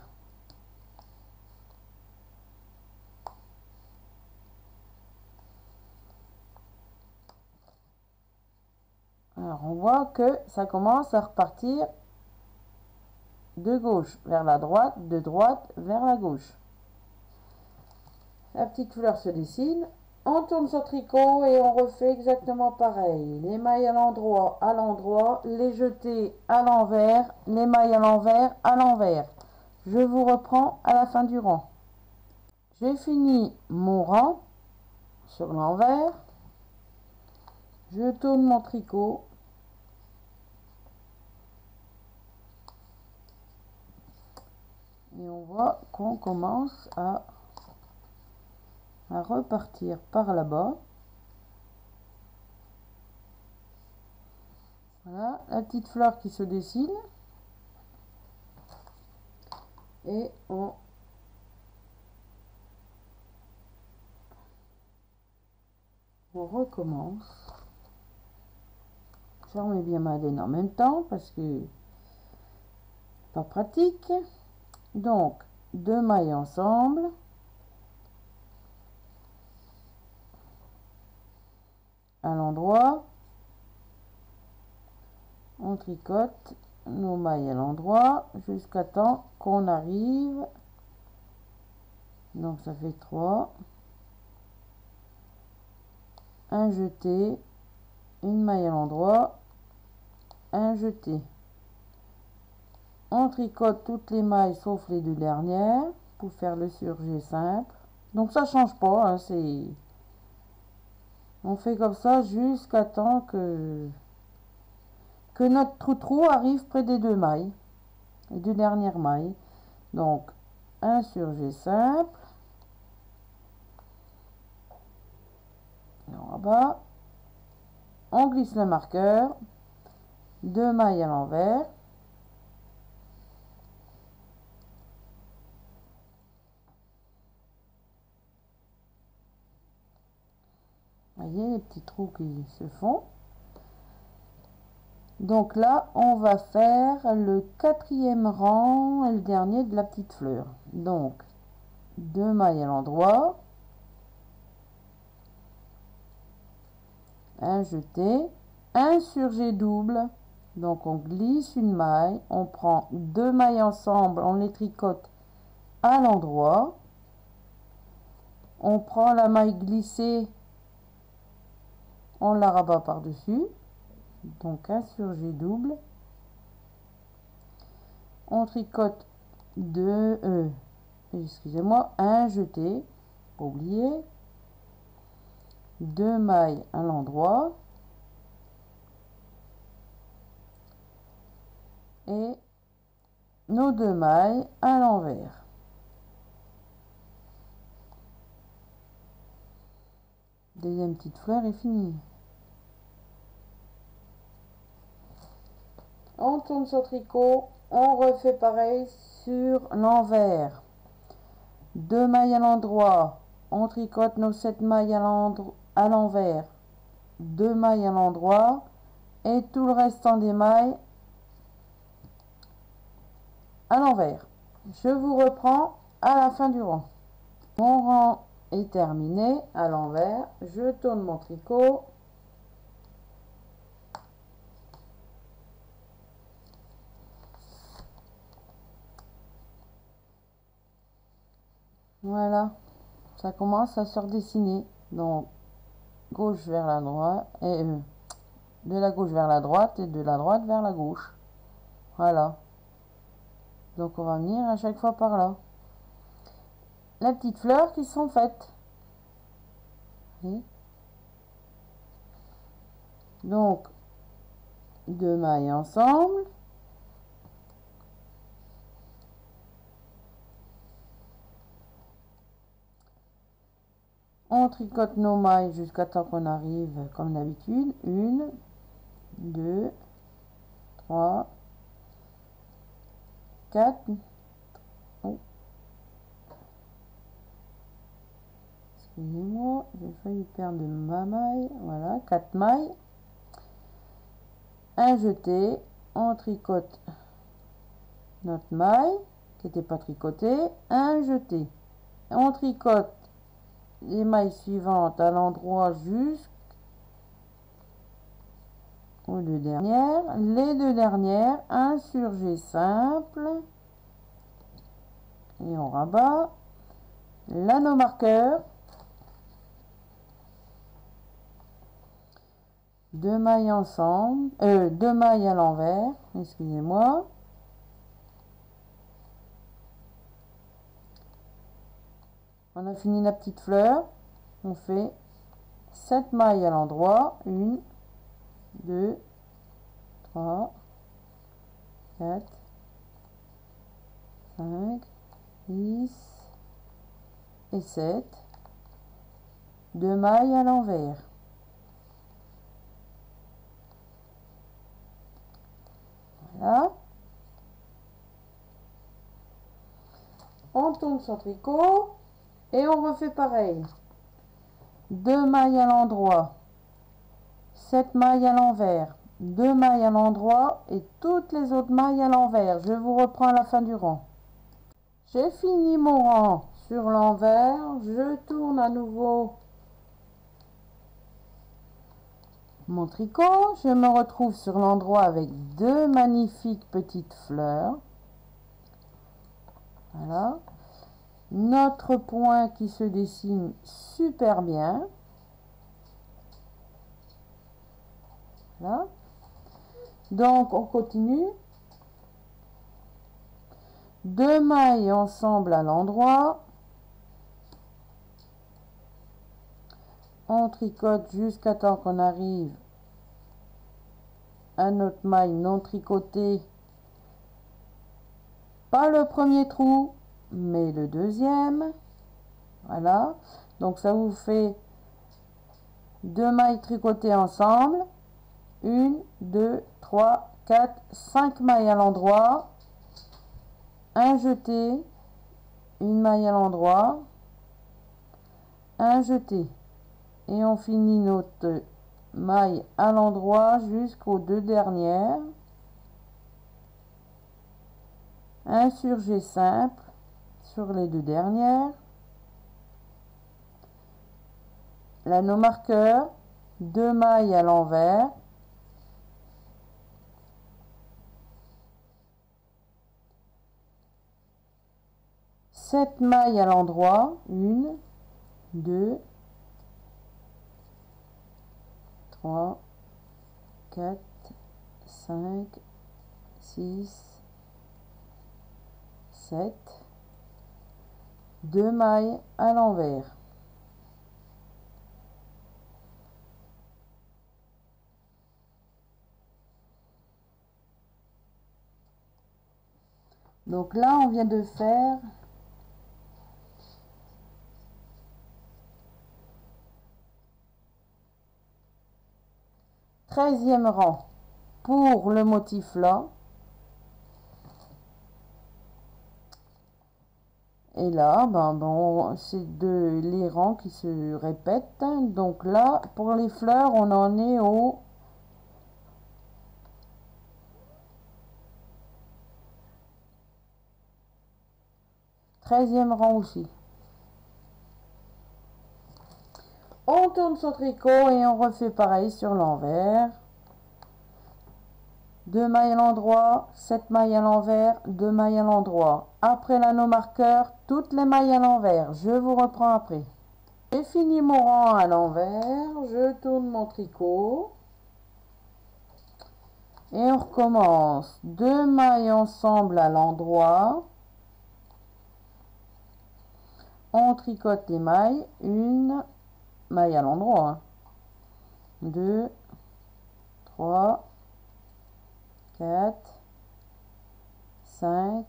Alors on voit que ça commence à repartir de gauche vers la droite, de droite vers la gauche. La petite fleur se dessine. On tourne son tricot et on refait exactement pareil. Les mailles à l'endroit, les jetés à l'envers, les mailles à l'envers. Je vous reprends à la fin du rang. J'ai fini mon rang sur l'envers. Je tourne mon tricot. Et on voit qu'on commence à repartir par là-bas. Voilà, la petite fleur qui se dessine. Et on recommence. Je remets bien ma laine en même temps parce que pas pratique. Donc 2 mailles ensemble, à l'endroit, on tricote nos mailles à l'endroit jusqu'à temps qu'on arrive, donc ça fait 3, un jeté, une maille à l'endroit, un jeté. On tricote toutes les mailles sauf les 2 dernières pour faire le surjet simple. Donc ça change pas, hein, on fait comme ça jusqu'à temps que notre trou arrive près des 2 mailles, les 2 dernières mailles. Donc un surjet simple, en bas, on glisse le marqueur, 2 mailles à l'envers, voyez les petits trous qui se font. Donc là on va faire le 4e rang et le dernier de la petite fleur. Donc 2 mailles à l'endroit, un jeté, un surjet double, donc on glisse une maille, on prend 2 mailles ensemble, on les tricote à l'endroit, on prend la maille glissée, on la rabat par dessus, donc un surjet double, on tricote un jeté, pas oublier, 2 mailles à l'endroit et nos 2 mailles à l'envers. Deuxième petite fleur est finie. On tourne son tricot, on refait pareil sur l'envers. 2 mailles à l'endroit, on tricote nos 7 mailles à l'envers, 2 mailles à l'endroit et tout le restant des mailles à l'envers. Je vous reprends à la fin du rang. Mon rang est terminé à l'envers. Je tourne mon tricot. Voilà, ça commence à se redessiner. Donc, gauche vers la droite, et de la gauche vers la droite et de la droite vers la gauche. Voilà. Donc, on va venir à chaque fois par là. Les petites fleurs qui sont faites. Et donc, 2 mailles ensemble. On On tricote nos mailles jusqu'à temps qu'on arrive comme d'habitude. 1, 2, 3, 4. Oh. Excusez-moi, j'ai failli perdre ma maille. Voilà, 4 mailles. Un jeté. On tricote notre maille qui n'était pas tricotée. Un jeté. On tricote les mailles suivantes à l'endroit jusqu'aux 2 dernières. Les 2 dernières, un surjet simple. Et on rabat. L'anneau marqueur. 2 mailles ensemble. 2 mailles à l'envers. Excusez-moi. On a fini la petite fleur. On fait 7 mailles à l'endroit. 1, 2, 3, 4, 5, 6 et 7. 2 mailles à l'envers. Voilà. On tourne son tricot et on refait pareil. 2 mailles à l'endroit, 7 mailles à l'envers, 2 mailles à l'endroit et toutes les autres mailles à l'envers. Je vous reprends à la fin du rang. J'ai fini mon rang sur l'envers. Je tourne à nouveau mon tricot. Je me retrouve sur l'endroit avec 2 magnifiques petites fleurs. Voilà. Notre point qui se dessine super bien. Voilà. Donc on continue. 2 mailles ensemble à l'endroit. On tricote jusqu'à temps qu'on arrive à notre maille non tricotée. Pas le premier trou, mais le deuxième. Voilà. Donc ça vous fait 2 mailles tricotées ensemble. 1, 2, 3, 4, 5 mailles à l'endroit. Un jeté. Une maille à l'endroit. Un jeté. Et on finit notre maille à l'endroit jusqu'aux 2 dernières. Un surjet simple sur les 2 dernières. L'anneau marqueur, 2 mailles à l'envers. Sept mailles à l'endroit. 1, 2, 3, 4, 5, 6, 7. 2 mailles à l'envers. Donc là, on vient de faire 13e rang pour le motif là. Et là, bon, c'est les rangs qui se répètent. Donc là, pour les fleurs, on en est au 13e rang aussi. On tourne son tricot et on refait pareil sur l'envers. 2 mailles à l'endroit, 7 mailles à l'envers, 2 mailles à l'endroit. Après l'anneau marqueur, toutes les mailles à l'envers. Je vous reprends après. J'ai fini mon rang à l'envers. Je tourne mon tricot. Et on recommence. 2 mailles ensemble à l'endroit. On tricote les mailles. 1 maille à l'endroit. 2, 3, 4, 5,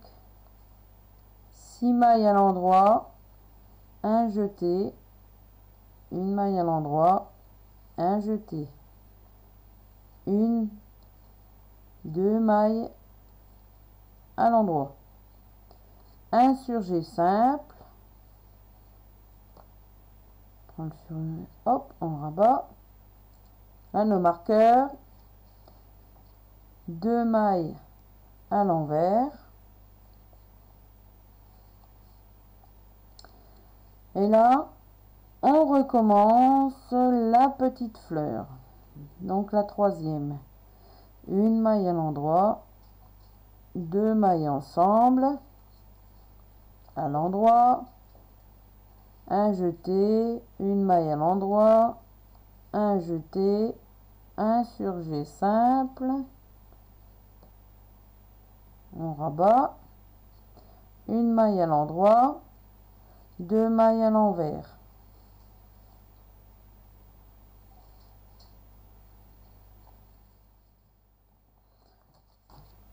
6 mailles à l'endroit. Un jeté. une maille à l'endroit, un jeté, une, deux mailles à l'endroit, un surjet simple, hop, on rabat, là nos marqueurs, deux mailles à l'envers, et là on recommence la petite fleur, donc la troisième, une maille à l'endroit, deux mailles ensemble à l'endroit, un jeté, une maille à l'endroit, un jeté, un surjet simple, on rabat, une maille à l'endroit, deux mailles à l'envers.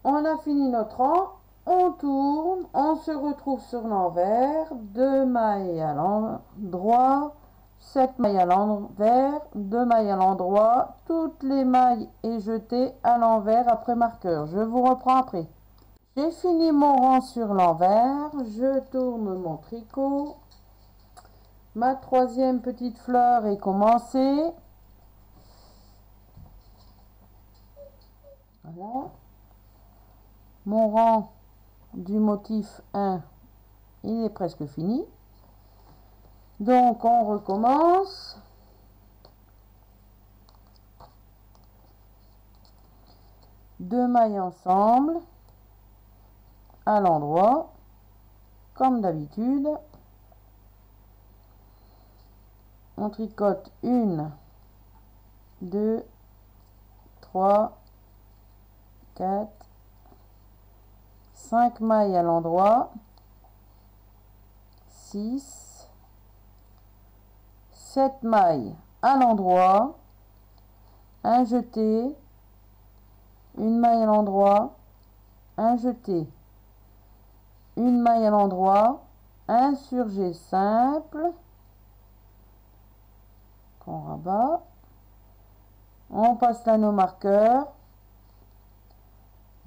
On a fini notre rang, on tourne, on se retrouve sur l'envers, deux mailles à l'endroit, 7 mailles à l'envers, 2 mailles à l'endroit, toutes les mailles et jetées à l'envers après marqueur. Je vous reprends après. J'ai fini mon rang sur l'envers, je tourne mon tricot. Ma troisième petite fleur est commencée. Voilà. Mon rang du motif 1, il est presque fini. Donc on recommence. Deux mailles ensemble à l'endroit, comme d'habitude. On tricote une, deux, trois, quatre, 5 mailles à l'endroit, 6, 7 mailles à l'endroit, un jeté, une maille à l'endroit, un jeté, une maille à l'endroit, un surjet simple qu'on rabat, on passe là nos marqueurs,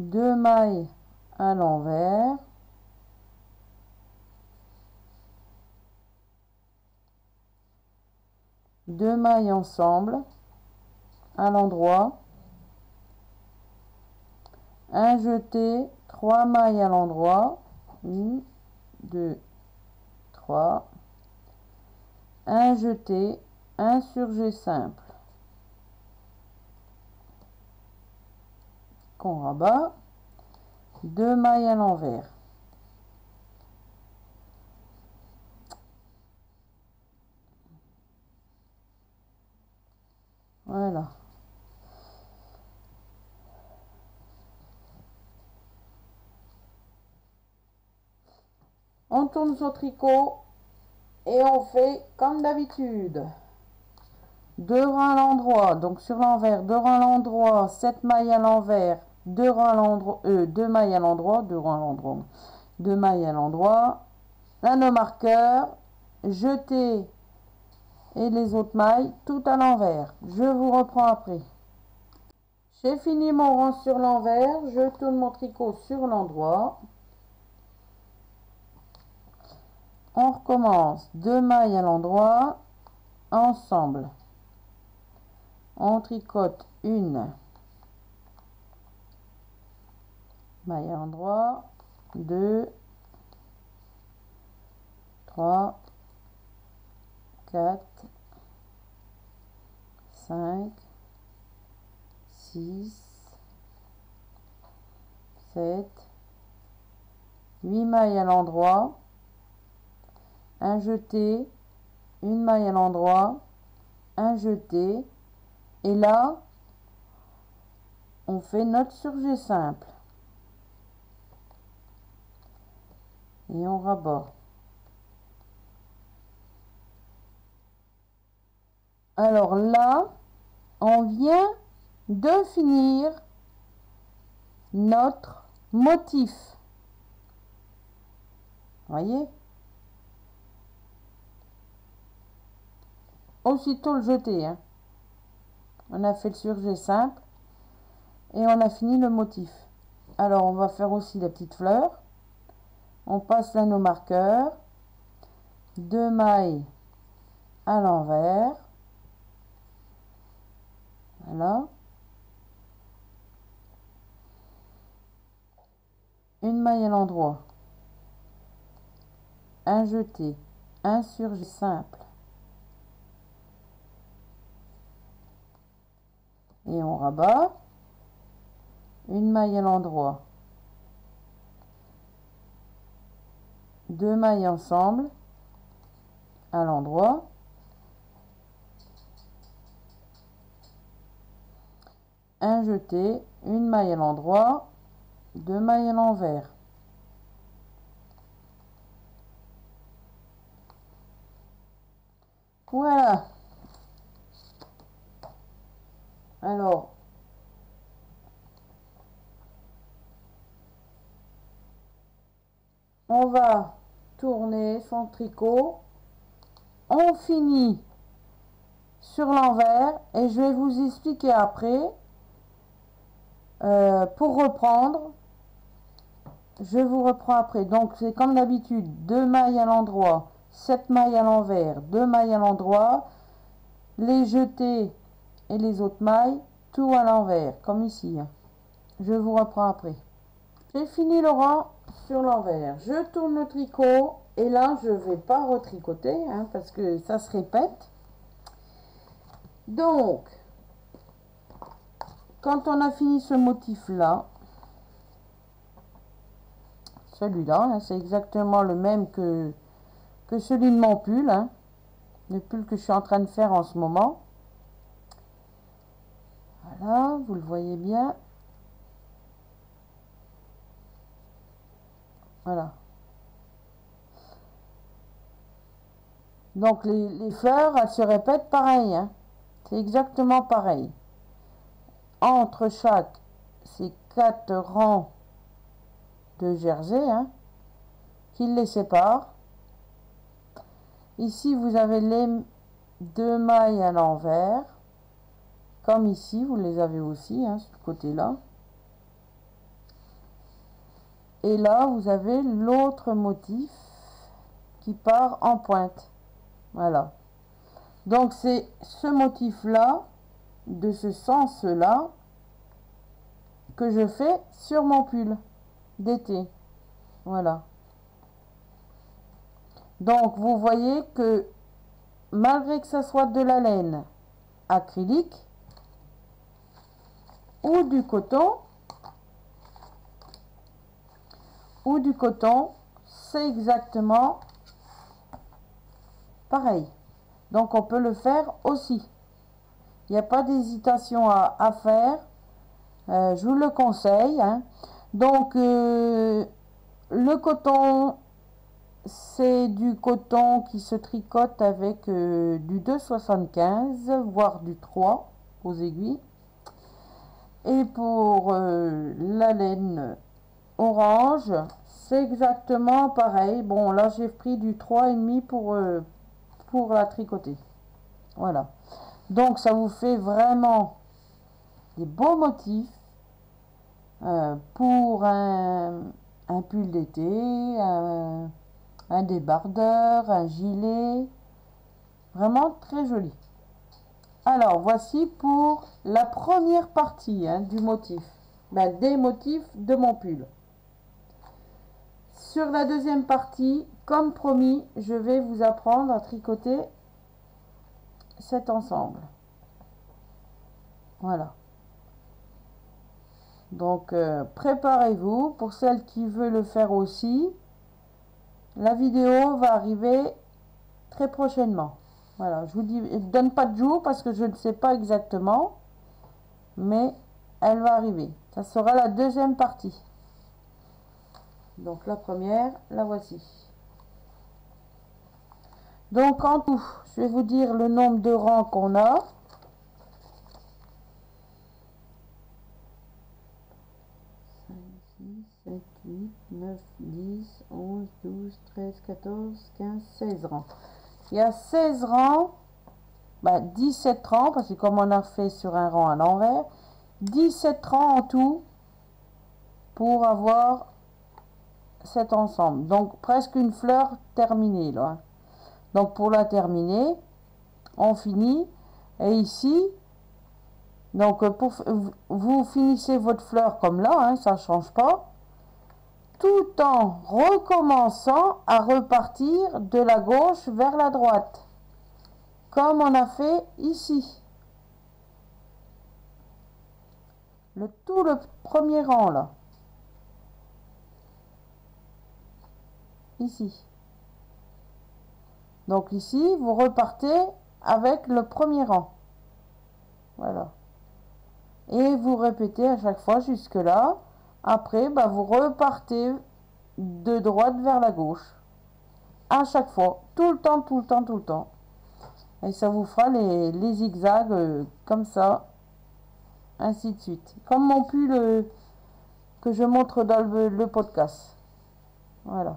2 mailles à l'envers, deux mailles ensemble à l'endroit, un jeté, 3 mailles à l'endroit, 1, 2, 3, un jeté, un surjet simple qu'on rabat, 2 mailles à l'envers. Voilà. On tourne son tricot et on fait comme d'habitude. 2 rangs à l'endroit, donc sur l'envers, 2 rangs à l'endroit, 7 mailles à l'envers, 2 rangs à l'endroit, 2 mailles à l'endroit, 2 rangs à l'endroit, 2 mailles à l'endroit. Là, nos marqueurs, jeter et les autres mailles tout à l'envers. Je vous reprends après. J'ai fini mon rang sur l'envers, je tourne mon tricot sur l'endroit. On recommence, 2 mailles à l'endroit, ensemble. On tricote une maille à l'endroit, 2, 3, 4, 5, 6, 7, 8 mailles à l'endroit, un jeté, une maille à l'endroit, un jeté, et là on fait notre surjet simple et on rabat. Alors là on vient de finir notre motif, voyez. aussitôt le jeter, hein. On a fait le surjet simple et on a fini le motif. Alors on va faire aussi la petite fleur. On passe l'anneau marqueur, 2 mailles à l'envers, voilà, une maille à l'endroit, un jeté, un surjet simple et on rabat, une maille à l'endroit, 2 mailles ensemble à l'endroit, un jeté, une maille à l'endroit, 2 mailles à l'envers. Voilà. Alors, on va tourner son tricot. On finit sur l'envers et je vais vous expliquer après. Pour reprendre, je vous reprends après. Donc c'est comme d'habitude, 2 mailles à l'endroit, 7 mailles à l'envers, 2 mailles à l'endroit, les jetés et les autres mailles, tout à l'envers, comme ici. Je vous reprends après. J'ai fini le rang sur l'envers. Je tourne le tricot et là je vais pas retricoter hein, parce que ça se répète. Donc, quand on a fini ce motif là, celui-là, hein, c'est exactement le même que celui de mon pull, hein, le pull que je suis en train de faire en ce moment. Voilà, vous le voyez bien. Voilà. Donc les fleurs, elles se répètent pareil, hein. C'est exactement pareil. Entre chaque, ces 4 rangs de jersey, hein, qui les séparent. Ici, vous avez les 2 mailles à l'envers. Comme ici, vous les avez aussi, hein, ce côté-là. Et là, vous avez l'autre motif qui part en pointe. Voilà. Donc, c'est ce motif-là, de ce sens-là, que je fais sur mon pull d'été. Voilà. Donc, vous voyez que malgré que ça soit de la laine acrylique ou du coton, c'est exactement pareil. Donc, on peut le faire aussi. Il n'y a pas d'hésitation à faire. Je vous le conseille. Hein. Donc, le coton, c'est du coton qui se tricote avec du 2,75 voire du 3 aux aiguilles. Et pour la laine orange, c'est exactement pareil. Bon, là, j'ai pris du 3,5 pour la tricoter. Voilà. Donc, ça vous fait vraiment des beaux motifs pour un pull d'été, un débardeur, un gilet. Vraiment très joli. Alors, voici pour la première partie hein, du motif. Ben, des motifs de mon pull. Sur la deuxième partie, comme promis, je vais vous apprendre à tricoter cet ensemble. Voilà. Donc, préparez-vous. Pour celles qui veulent le faire aussi, la vidéo va arriver très prochainement. Voilà, je vous dis, je ne donne pas de jour parce que je ne sais pas exactement, mais elle va arriver. Ça sera la deuxième partie. Donc la première, la voici. Donc en tout, je vais vous dire le nombre de rangs qu'on a. 5, 6, 7, 8, 9, 10, 11, 12, 13, 14, 15, 16 rangs. Il y a 16 rangs 17 rangs, parce que comme on a fait sur un rang à l'envers, 17 rangs en tout pour avoir cet ensemble. Donc presque une fleur terminée là. Donc pour la terminer, on finit. Et ici, donc vous finissez votre fleur comme là, hein, ça ne change pas. Tout en recommençant à repartir de la gauche vers la droite. Comme on a fait ici. Tout le premier rang là. Ici. Donc ici, vous repartez avec le premier rang. Voilà. Et vous répétez à chaque fois jusque là. Après, vous repartez de droite vers la gauche. À chaque fois. Tout le temps, tout le temps, tout le temps. Et ça vous fera les zigzags comme ça. Ainsi de suite. Comme mon pull que je montre dans le podcast. Voilà.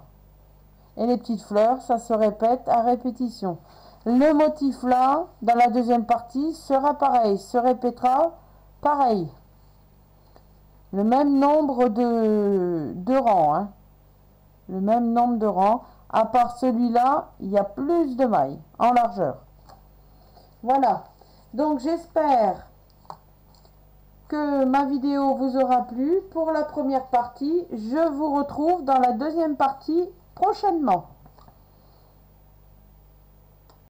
Et les petites fleurs, ça se répète à répétition. Le motif là, dans la deuxième partie, sera pareil, se répétera pareil. Le même nombre de rangs. Hein. Le même nombre de rangs. À part celui-là, il y a plus de mailles en largeur. Voilà. Donc j'espère que ma vidéo vous aura plu pour la première partie. Je vous retrouve dans la deuxième partie prochainement.